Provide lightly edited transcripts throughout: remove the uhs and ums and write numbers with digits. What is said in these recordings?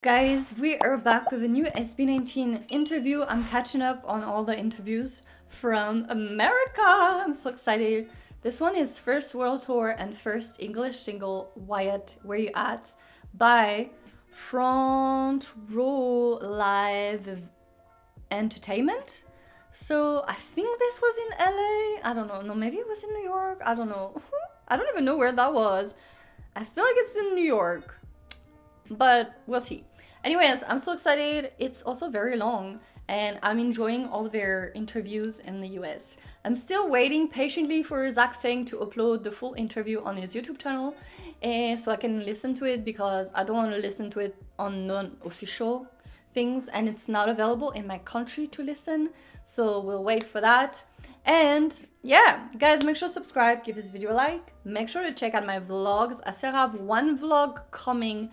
Guys, we are back with a new SB19 interview. I'm catching up on all the interviews from America. I'm so excited. This one is first world tour and first English single, WYAT, Where You At, by Front Row Live Entertainment. So I think this was in LA. I don't know. No, maybe it was in New York. I don't know. I don't even know where that was. I feel like it's in New York, but we'll see. Anyways, I'm so excited. It's also very long and I'm enjoying all their interviews in the US. I'm still waiting patiently for Zach Sang to upload the full interview on his YouTube channel so I can listen to it, because I don't want to listen to it on non-official things and it's not available in my country to listen. So we'll wait for that. And yeah, guys, make sure to subscribe, give this video a like, make sure to check out my vlogs. I still have one vlog coming,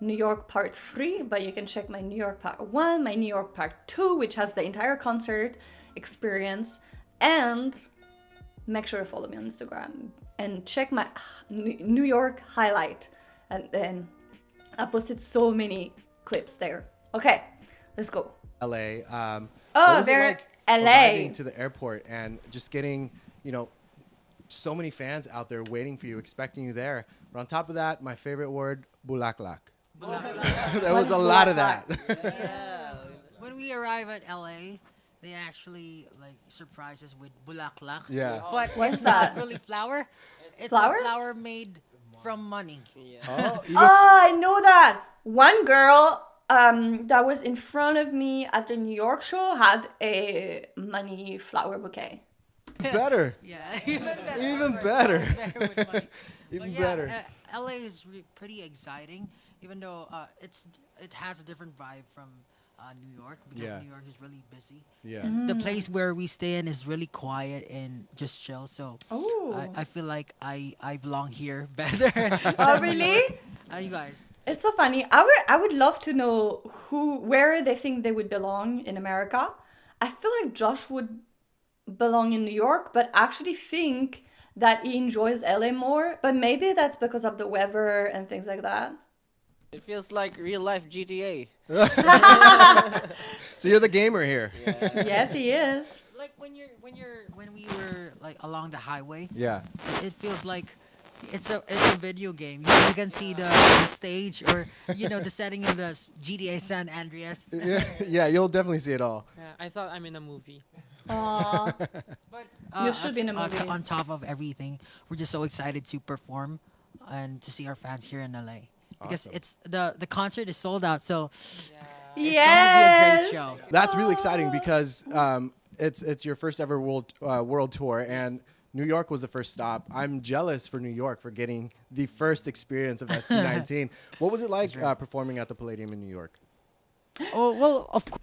New York part 3, but you can check my New York part 1, my New York part 2, which has the entire concert experience. And make sure to follow me on Instagram and check my New York highlight, and then I posted so many clips there. Okay, let's go. LA. Oh, what was it they're like LA. arriving to the airport and just getting, so many fans out there waiting for you, expecting you there. But on top of that, my favorite word, bulaklak. There was a lot of that. Yeah. When we arrive at LA, they actually surprise us with bulaklak. Yeah. But What's it's that? not really flour. It's Flowers? a flour made from money. Oh, I know that. One girl that was in front of me at the New York show had a money flower bouquet. better. Yeah, even better. Even Of course, better. better with money. Even But better. LA is pretty exciting, even though it has a different vibe from New York, because Yeah. New York is really busy. Yeah. The place where we stay in is really quiet and just chill. So Oh, I feel like I belong here better. oh than New really? York. You guys? It's so funny. I would love to know where they think they would belong in America. I feel like Josh would belong in New York, but actually think that he enjoys LA more. But maybe that's because of the weather and things like that. It feels like real life GTA. So you're the gamer here. Yes, he is. Like when we were like along the highway, Yeah. it feels like it's a video game. You can see the stage, or the setting of the GTA San Andreas. Yeah, you'll definitely see it all. Yeah, I thought I'm in a movie. Aw. But You should be in a movie. on top of everything, we're just so excited to perform and to see our fans here in LA, because Awesome. it's the concert is sold out. So Yeah. it's gonna be a Yes. great show. That's really exciting because it's your first ever world tour, and New York was the first stop. I'm jealous for New York for getting the first experience of SB19. What was it like performing at the Palladium in New York? Oh well, of course.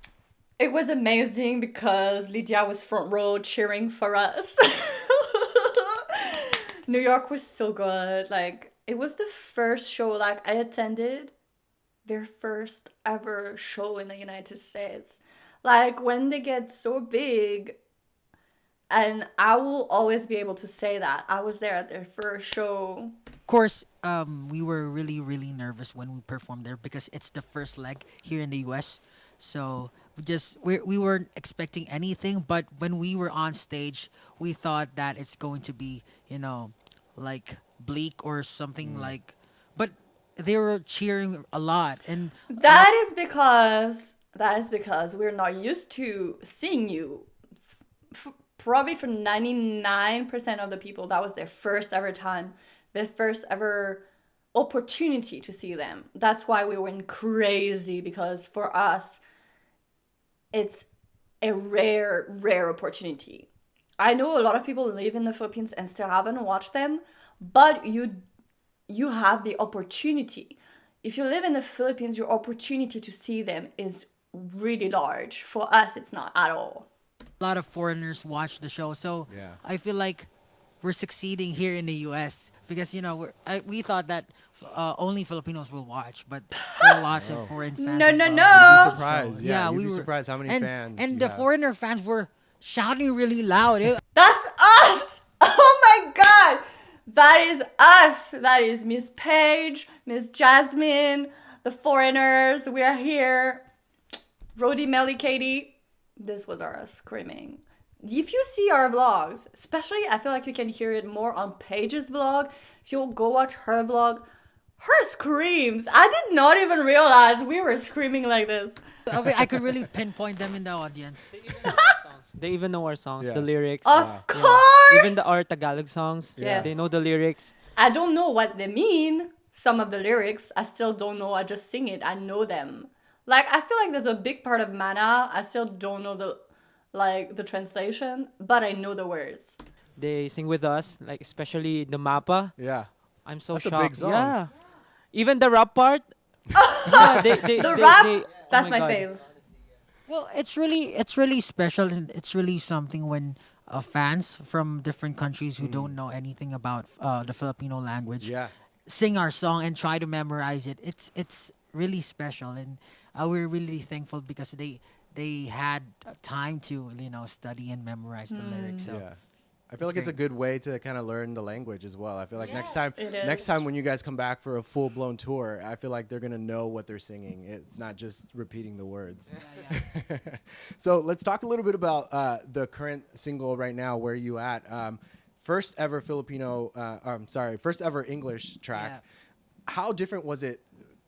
It was amazing because Lydia was front row cheering for us. New York was so good. Like, it was the first show like I attended, their first ever show in the United States. Like, when they get so big, and I will always be able to say that I was there at their first show. Of course, we were really, really nervous when we performed there, because it's the first leg here in the U.S. So we weren't expecting anything, but when we were on stage, we thought that it's going to be, like bleak or something like. But they were cheering a lot, and That is because we're not used to seeing you. Probably for 99% of the people, that was their first ever time, their first ever opportunity to see them. That's why we went crazy, because for us, it's a rare opportunity. I know a lot of people live in the Philippines and still haven't watched them, but you have the opportunity. If you live in the Philippines, your opportunity to see them is really large. For us, it's not at all. a lot of foreigners watch the show. So Yeah. I feel like we're succeeding here in the U.S. because we thought that only Filipinos will watch, but there are lots of foreign fans. No, as no, well. no. You'd be surprised. Yeah, You'd we be were surprised how many and, fans. And you the have. foreigner fans were shouting really loud. That's us! Oh my god! That is us! That is Miss Paige, Miss Jasmine, the foreigners, we are here. Rody, Melly, Katie. This was our screaming. If you see our vlogs, especially I feel like you can hear it more on Paige's vlog. If you go watch her vlog, her screams. I did not even realize we were screaming like this. I could really pinpoint them in the audience. They even know our songs, Yeah. the lyrics. Of Yeah. course! Even our Tagalog songs, Yes. they know the lyrics. I don't know what they mean. Some of the lyrics, I still don't know. I just sing it. I know them. Like, I feel like there's a big part of Mana. I still don't know the translation, but I know the words. They sing with us, like especially the Mappa. Yeah. I'm so That's a shocked. big song. Yeah. Even the rap part. Yeah, The rap, oh that's my God. fave. Well, it's really special, and it's really something when fans from different countries who don't know anything about the Filipino language Yeah. sing our song and try to memorize it. It's really special, and we're really thankful because they had time to study and memorize the lyrics. So Yeah. I feel It's like it's a great. good way to kind of learn the language as well. I feel like next time It next is. time when you guys come back for a full-blown tour, I feel like they're going to know what they're singing. It's not just repeating the words. So let's talk a little bit about the current single right now, Where You At? First ever first ever English track. Yeah. How different was it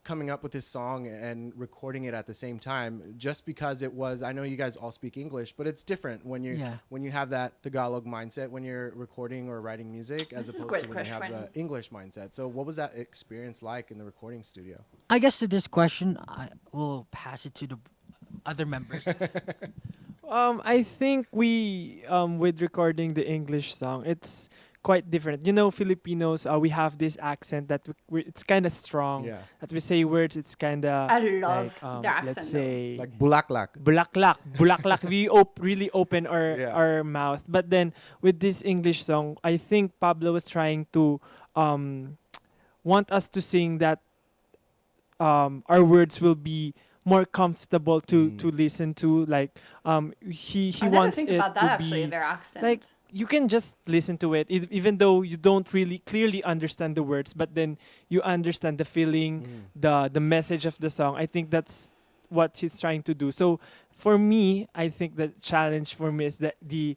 coming up with this song and recording it at the same time? Just because it was, I know you guys all speak English, but it's different when you Yeah. when you have that Tagalog mindset when you're recording or writing music as This is opposed to great when you have question. the English mindset. So what was that experience like in the recording studio? I guess to this question, I will pass it to the other members. I think with recording the English song, it's quite different. You know, Filipinos, we have this accent that it's kind of strong. Yeah. That we say words, it's kind of I love like, the accent, let's though. say Like bulaklak. bulaklak, bulaklak. We really open our Yeah. our mouth. But then with this English song, I think Pablo was trying to want us to sing that our words will be more comfortable to listen to. Like he I never wants think it about that to actually, be their accent. like you can just listen to it even though you don't really clearly understand the words, but then you understand the feeling, the message of the song. I think that's what he's trying to do. So for me, I think the challenge for me is that the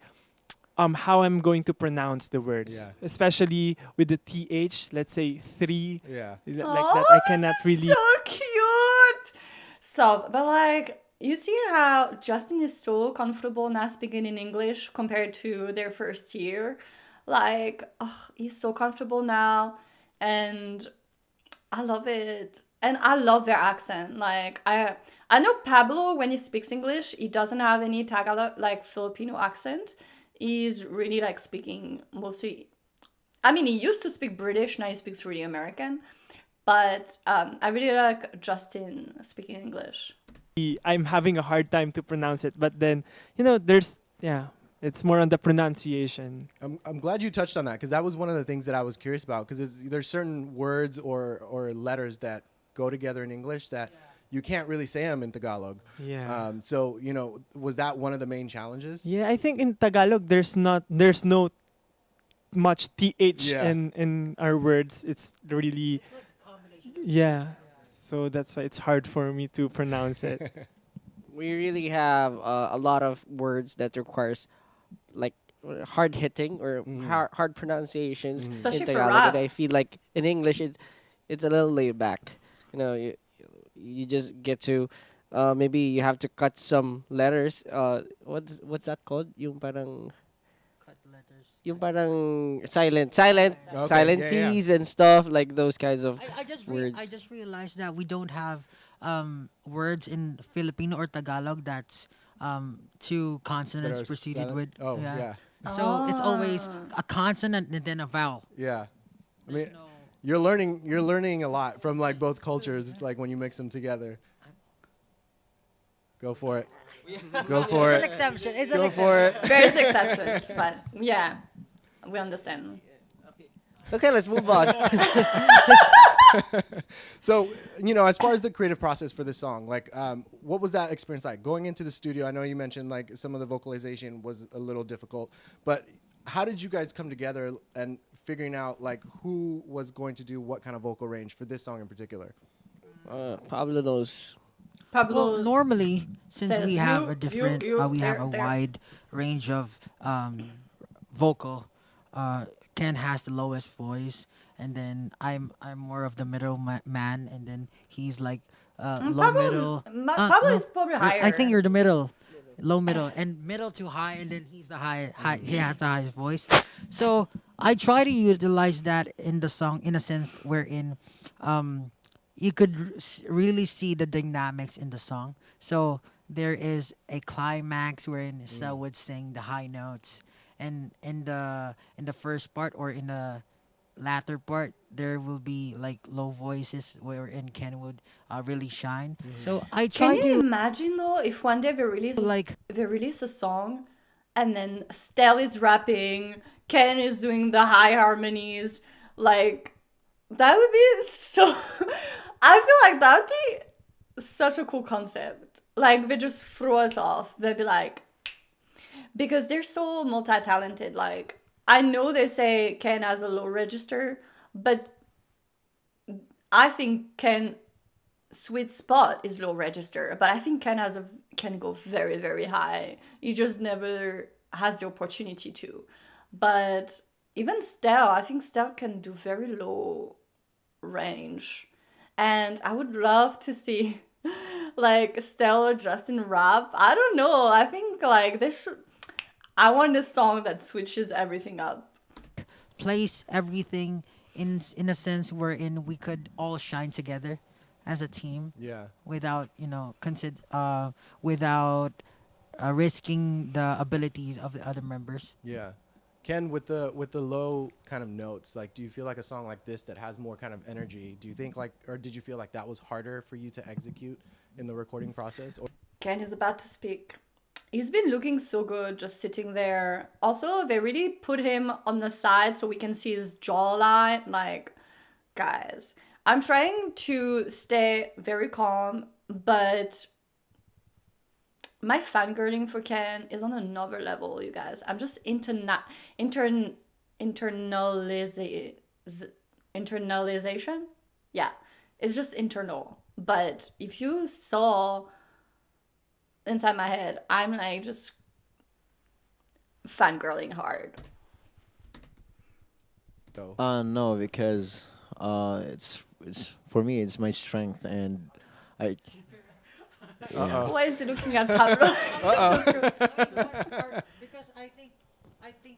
how I'm going to pronounce the words, Yeah. especially with the th. Let's say three, Yeah. like Oh, that. I this cannot is really. so cute. Stop. But like, you see how Justin is so comfortable now speaking in English compared to their first year. Like, he's so comfortable now, and I love it. And I love their accent. Like, I know Pablo, when he speaks English, he doesn't have any Tagalog like Filipino accent. He's really like speaking mostly. I mean, he used to speak British, now he speaks really American. But I really like Justin speaking English. I'm having a hard time to pronounce it, but then it's more on the pronunciation. I'm glad you touched on that because that was one of the things that I was curious about because there's certain words or letters that go together in English that you can't really say them in Tagalog. Yeah. So, was that one of the main challenges? Yeah, I think in Tagalog there's no much th Yeah. in our words. It's really So that's why it's hard for me to pronounce it. We really have a lot of words that requires like hard hitting or hard pronunciations Especially in for Tagalog. rap. And I feel like in English it's a little laid back. You know, you just get to maybe you have to cut some letters. What's that called? Yung parang silent Okay, silent yeah, yeah. T's and stuff like those kinds of words. I just realized that we don't have words in Filipino or Tagalog that's two consonants That are preceded silent? with. Oh, yeah. So it's always a consonant and then a vowel. Yeah. I mean, you're learning a lot from like both cultures, like when you mix them together. Go for it. Go for It's an it. exception. It's Go an for exception. it. Various exceptions, but yeah, we understand. Okay, let's move on. So, as far as the creative process for this song, like, what was that experience like? Going into the studio, I know you mentioned like some of the vocalization was a little difficult, but how did you guys come together and figuring out like who was going to do what kind of vocal range for this song in particular? Pablo knows. Pablo Well, normally, since says we have you, a different, we have there, a there. wide range of vocal. Ken has the lowest voice, and then I'm more of the middle man, and then he's like low middle. Pablo No, is probably I think higher. you're the middle, low middle, and middle to high, and then he's the high. He has the highest voice. So I try to utilize that in the song in a sense wherein, you could really see the dynamics in the song. So there is a climax wherein Estelle would sing the high notes, and in the first part or in the latter part there will be like low voices wherein Ken would really shine. So I Can try you to imagine though if one day like they release a song and then Stell is rapping, Ken is doing the high harmonies, like that would be so I feel like that would be such a cool concept. Like they just throw us off. They'd be like because they're so multi-talented, like I know they say Ken has a low register, but I think Ken sweet spot is low register, but I think can go very very high. He just never has the opportunity to. But even Stell, I think Stell can do very low range, and I would love to see like Stell or Justin rap. I don't know. I think like this. I want a song that switches everything up. place everything in a sense wherein we could all shine together as a team Yeah. without without risking the abilities of the other members. Yeah. Ken, with the low kind of notes, like, do you feel like a song like this that has more kind of energy? Do you think like, or did you feel like that was harder for you to execute in the recording process? Or Ken is about to speak. He's been looking so good just sitting there. Also, they really put him on the side so we can see his jawline. Like, guys, I'm trying to stay very calm, but my fangirling for Ken is on another level, you guys. I'm just internaliza- internalization. Yeah, it's just internal. But if you saw inside my head, I'm like just fangirling hard. so? No, because it's for me it's my strength, and I yeah. Why is he looking at Pablo? Because I think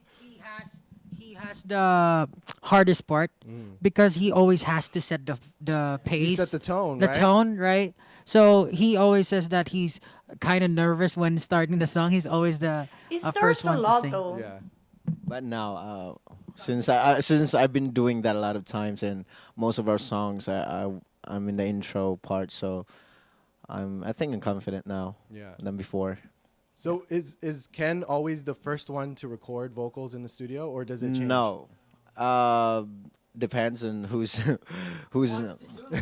he has the hardest part because he always has to set the pace, You set the tone, the right? tone, right? So he always says that he's kind of nervous when starting the song. He's always the He first starts a one to lot sing. though. Yeah. But now, since I've been doing that a lot of times, and most of our songs, I'm in the intro part, so I think I'm confident now Yeah. than before. So is Ken always the first one to record vocals in the studio, or does it change? No, depends on who's who's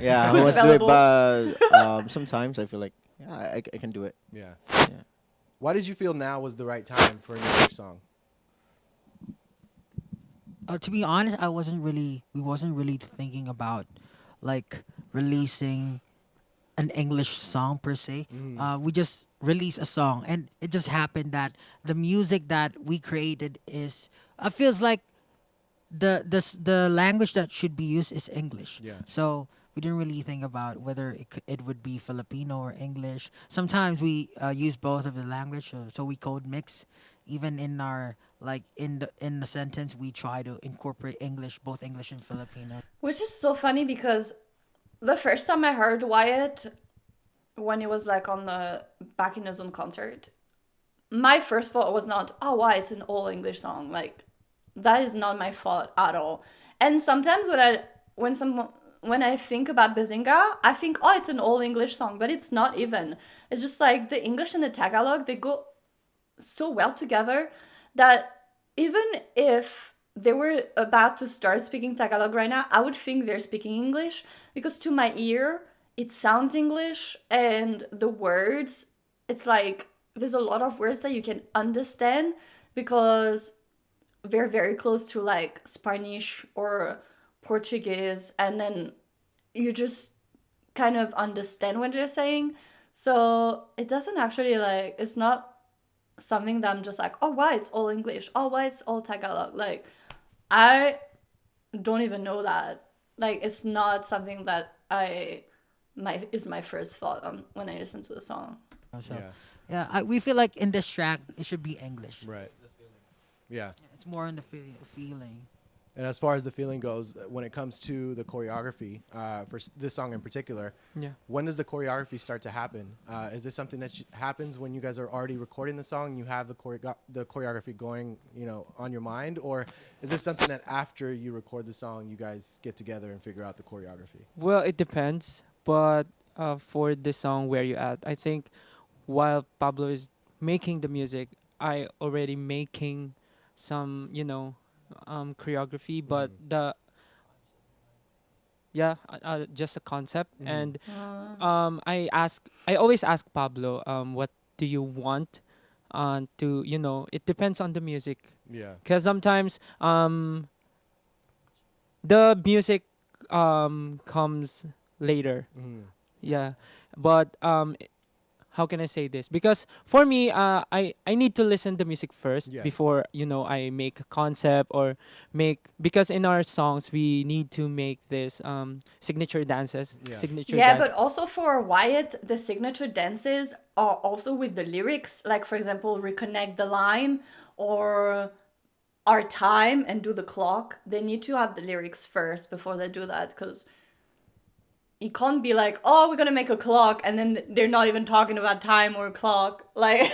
yeah who Who's wants to do it. available. But sometimes I feel like I can do it. Yeah. Yeah. Why did you feel now was the right time for a English song? To be honest, we wasn't really thinking about like releasing an English song per se. We just released a song, and it just happened that the music that we created is feels like the language that should be used is English. Yeah. So we didn't really think about whether it would be Filipino or English. Sometimes we use both of the language, so we code mix. Even in our like in the sentence, we try to incorporate English, both English and Filipino. Which is so funny because the first time I heard Wyatt when he was like on the back in his own concert, my first thought was not, oh why it's an all English song. Like that is not my thought at all. And sometimes when I think about Bazinga, I think, oh, it's an all English song, but it's not even. It's just like the English and the Tagalog, they go so well together that even if they were about to start speaking Tagalog right now, I would think they're speaking English because to my ear, it sounds English and the words, it's like there's a lot of words that you can understand because they're very close to like Spanish or Portuguese, and then you just kind of understand what they're saying. So it doesn't actually like, it's not something that I'm just like, oh, why it's all English? Oh, why it's all Tagalog? Like, I don't even know that. Like, it's not something that is my first thought on when I listen to the song. So Yeah. yeah, we feel like in this track it should be English. Right. Yeah. It's more on the feeling. And as far as the feeling goes, when it comes to the choreography for this song in particular, Yeah. when does the choreography start to happen? Is this something that happens when you guys are already recording the song, you have the choreography going, on your mind, or is this something that after you record the song, you guys get together and figure out the choreography? Well, it depends, but for this song, Where You At, I think while Pablo is making the music, I already making some, choreography, but just a concept. And I always ask Pablo, what do you want? It depends on the music, Yeah. because sometimes the music comes later. Yeah, but how can I say this? Because for me, I need to listen to music first before I make a concept or because in our songs we need to make this signature dances. Yeah, but also for WYAT, the signature dances are also with the lyrics. Like, for example, reconnect the line or our time and do the clock. They need to have the lyrics first before they do that, because you can't be like, oh, we're gonna make a clock, and then they're not even talking about time or clock. Like,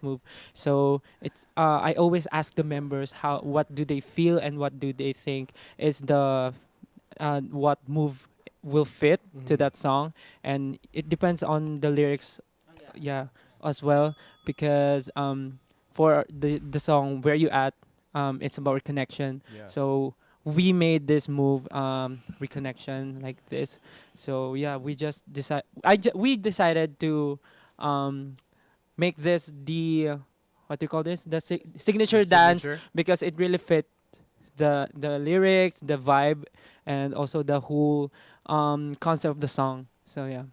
move. So it's I always ask the members what do they feel and what do they think is the what move will fit to that song, and it depends on the lyrics, as well, because for the song Where You At, it's about reconnection. So we made this move, reconnection, like this. So yeah, we just we decided to make this the what do you call this, the signature dance, because it really fit the lyrics, the vibe, and also the whole concept of the song. So yeah,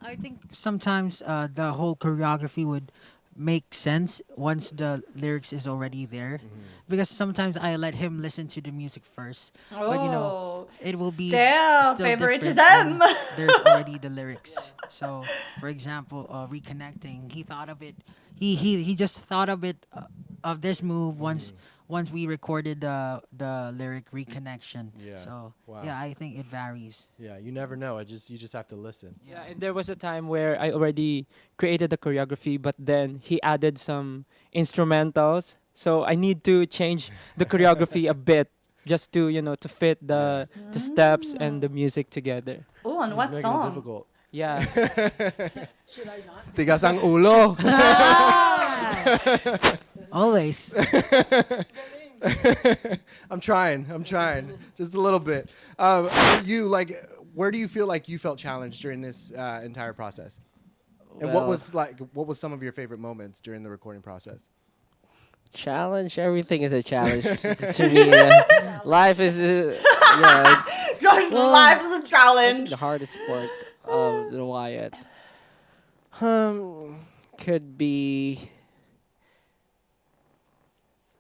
I think sometimes the whole choreography would make sense once the lyrics is already there, because sometimes I let him listen to the music first, but it will be still favoritism. different when there's already the lyrics. So for example, reconnecting, he thought of it, he just thought of it, of this move once we recorded the lyric reconnection. So yeah, I think it varies. Yeah, you never know. You just have to listen. yeah. And there was a time where I already created the choreography, but then he added some instrumentals, so I need to change the choreography a bit just to to fit the steps and the music together. Oh, on what Making it song? difficult. Yeah. Should I not? Tigas ang ulo. Always. I'm trying. Just a little bit. You where do you feel like you felt challenged during this entire process? And what was some of your favorite moments during the recording process? Challenge? Everything is a challenge to me. Life is, Josh's life is a challenge. the hardest part of the WYAT. Could be.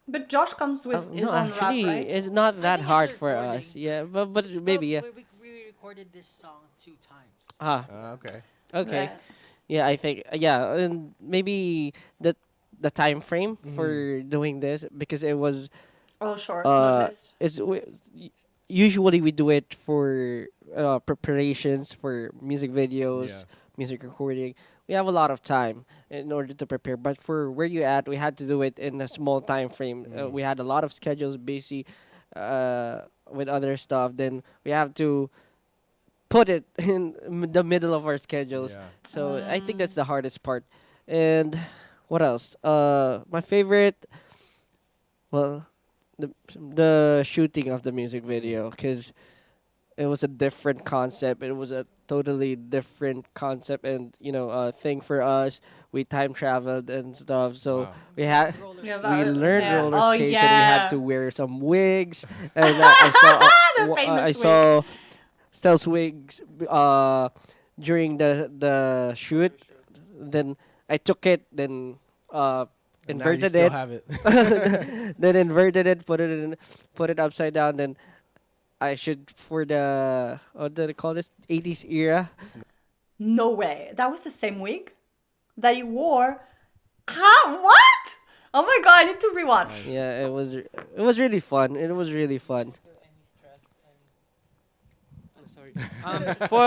But Josh comes with his No, own actually, rap, right? it's not that think it's hard for recording. us. Yeah, but maybe, yeah. We recorded this song 2 times. Okay. Okay. Yeah, I think, and maybe the time frame for doing this, because it was Oh, short uh notice. usually we do it for preparations for music videos, music recording. We have a lot of time in order to prepare, but for Where You At, we had to do it in a small time frame. We had a lot of schedules busy with other stuff. Then we have to put it in the middle of our schedules. So I think that's the hardest part. And what else? My favorite, well, the shooting of the music video, because it was a different concept. It was a totally different concept, and thing for us. We time traveled and stuff, so we had we learned roller skates, and we had to wear some wigs. And I saw stealth wigs during the shoot. Then I took it, then And now you inverted still it, have it. then inverted it, put it upside down. Then I should for the what do they call this 80s era. No way. That was the same wig that you wore. Huh? What? Oh my god, I need to rewatch. Yeah, it was really fun. It was really fun. Sorry.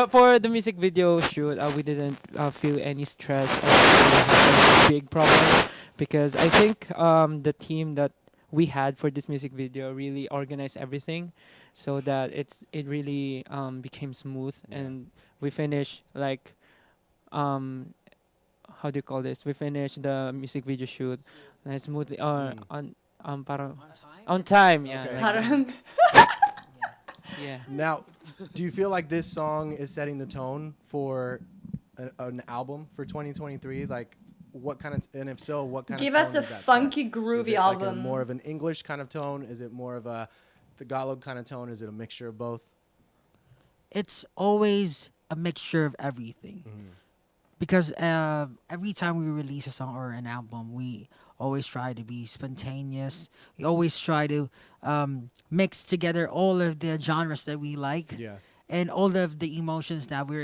For the music video shoot, we didn't feel any stress or have any big problem because I think the team that we had for this music video really organized everything so that it really became smooth and we finished like how do you call this? We finished the music video shoot smoothly on parang on time. Yeah, Okay. like, Parang- yeah. Now, do you feel like this song is setting the tone for an album for 2023? Like, what kind of, and if so, what kind Give of us tone a does that set? funky, Is groovy it like a album. more of an English kind of tone? Is it more of a Tagalog kind of tone? Is it a mixture of both? It's always a mixture of everything. Because every time we release a song or an album, we always try to be spontaneous. We always try to mix together all of the genres that we like Yeah. and all of the emotions that we're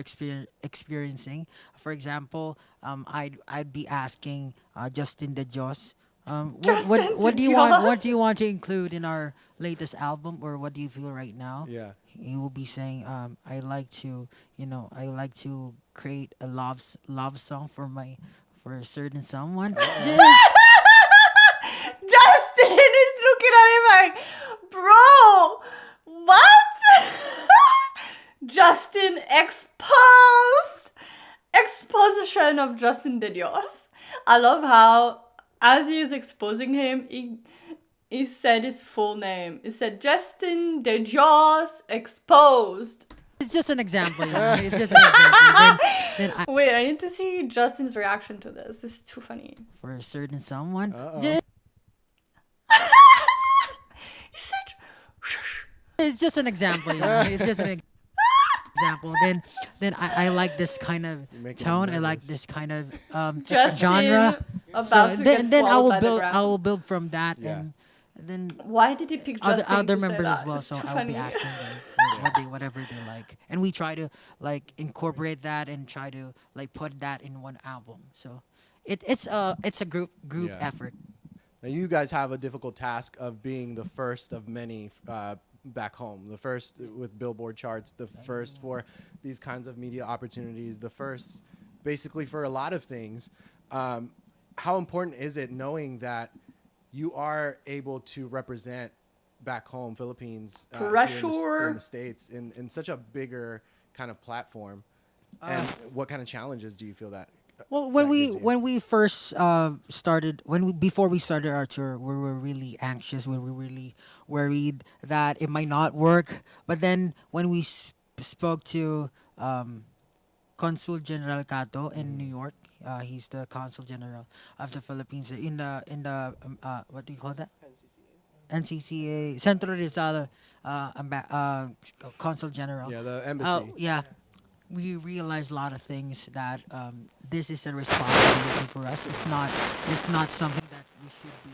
experiencing. For example, I'd be asking Justin De Jos, what do you want? What do you want to include in our latest album, or what do you feel right now? Yeah. He will be saying, I like to, I like to create a love song for a certain someone. Justin is looking at him like, bro, what? Justin exposition of Justin De Dios. I love how, as he is exposing him, he said his full name. He said Justin De Dios exposed. It's just an example. It's just an example. Then Wait, I need to see Justin's reaction to this. This is too funny. for a certain someone. Uh-oh. He said, It's just an example. It's just an example. Then I like this kind of You're making me tone. I like nervous. this kind of Justin genre. about to get Then I swallowed will by the build. ground. I will build from that, Yeah. and then Why did he pick Justin other to say members that? as well. It's So too I will be funny. asking them whatever they like, and we try to like incorporate that and try to like put that in one album. So it's a group Yeah. effort. Now, you guys have a difficult task of being the first of many back home. The first with Billboard charts, the first for these kinds of media opportunities, the first basically for a lot of things. How important is it knowing that you are able to represent back home, Philippines, here in Pressure. the States, in such a bigger kind of platform? And what kind of challenges do you feel that? Well, that gives you? when we first started, before we started our tour, we were really anxious. We were really worried that it might not work. But then when we spoke to Consul General Cato in New York, he's the Consul General of the Philippines in the what do you call that? NCCA Centro Rizal Consul General. Yeah, the embassy. Yeah, we realized a lot of things that this is a responsibility for us. It's not something that we should be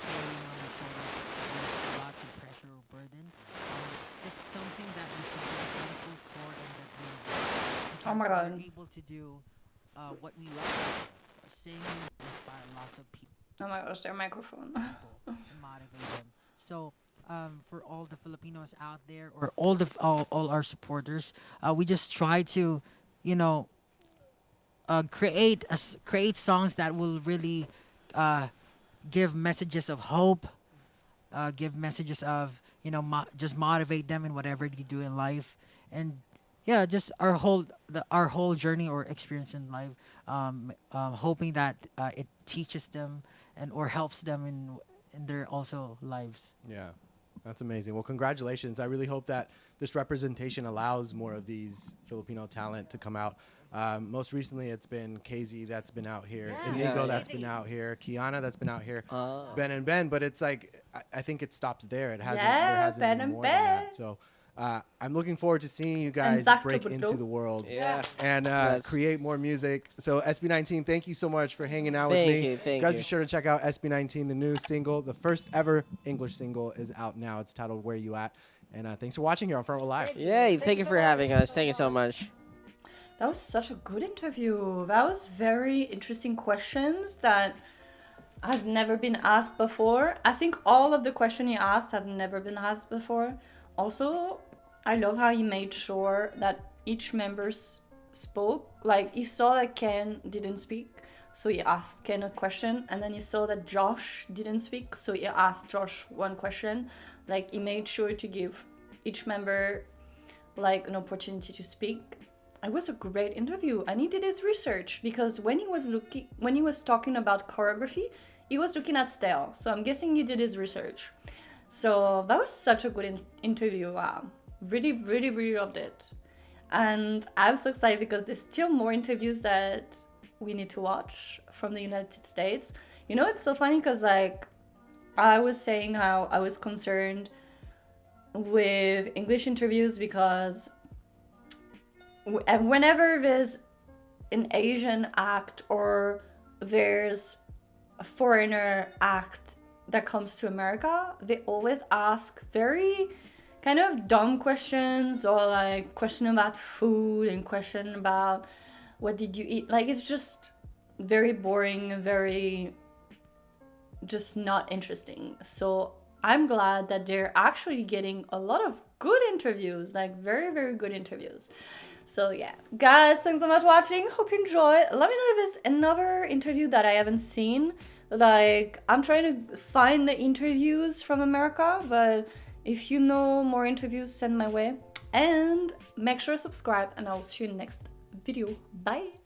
carrying on our shoulders with lots of pressure or burden. It's something that we should be thankful for and that Oh my God. we're able to do what we love. Singing inspire lots of people. Oh my gosh, their microphone. And motivate them. So for all the Filipinos out there, or all our supporters, we just try to, create songs that will really give messages of hope, give messages of just motivate them in whatever you do in life, and yeah, just our whole journey or experience in life, hoping that it teaches them or helps them in their also lives. Yeah, that's amazing. Well, congratulations. I really hope that this representation allows more of these Filipino talent to come out. Most recently, it's been KZ that's been out here, Inigo Yeah. that's been out here, Kiana that's been out here, Oh. Ben and Ben. But it's like I think it stops there. It hasn't. Yeah, there hasn't Ben been and more than Ben. that. So I'm looking forward to seeing you guys break into the world and create more music. So SB19, thank you so much for hanging out with me. Thank guys, you. be sure to check out SB19, the new single. The first ever English single is out now. It's titled Where You At? And thanks for watching here on Front Row Live. Yay, thank you for having us. Thank you so much. That was such a good interview. That was very interesting questions that I've never been asked before. I think all of the questions he asked have never been asked before. Also, I love how he made sure that each member spoke. Like, he saw that Ken didn't speak, so he asked Ken a question. And then he saw that Josh didn't speak, so he asked Josh one question. Like, he made sure to give each member, like, an opportunity to speak. It was a great interview, and he did his research, because when he was talking about choreography, he was looking at style. So I'm guessing he did his research. So that was such a good interview. Really, really, really loved it. And I'm so excited because there's still more interviews that we need to watch from the United States. You know, it's so funny because, like, I was saying how I was concerned with English interviews because whenever there's an Asian act or there's a foreigner act that comes to America, they always ask very kind of dumb questions, or like question about food and question about what did you eat. Like, it's just very boring, very just not interesting. So I'm glad that they're actually getting a lot of good interviews, like very, very good interviews. So yeah, guys, thanks so much for watching. Hope you enjoyed. Let me know if there's another interview that I haven't seen. Like, I'm trying to find the interviews from America, but if you know more interviews, send my way. And make sure to subscribe, and I'll see you in the next video. Bye.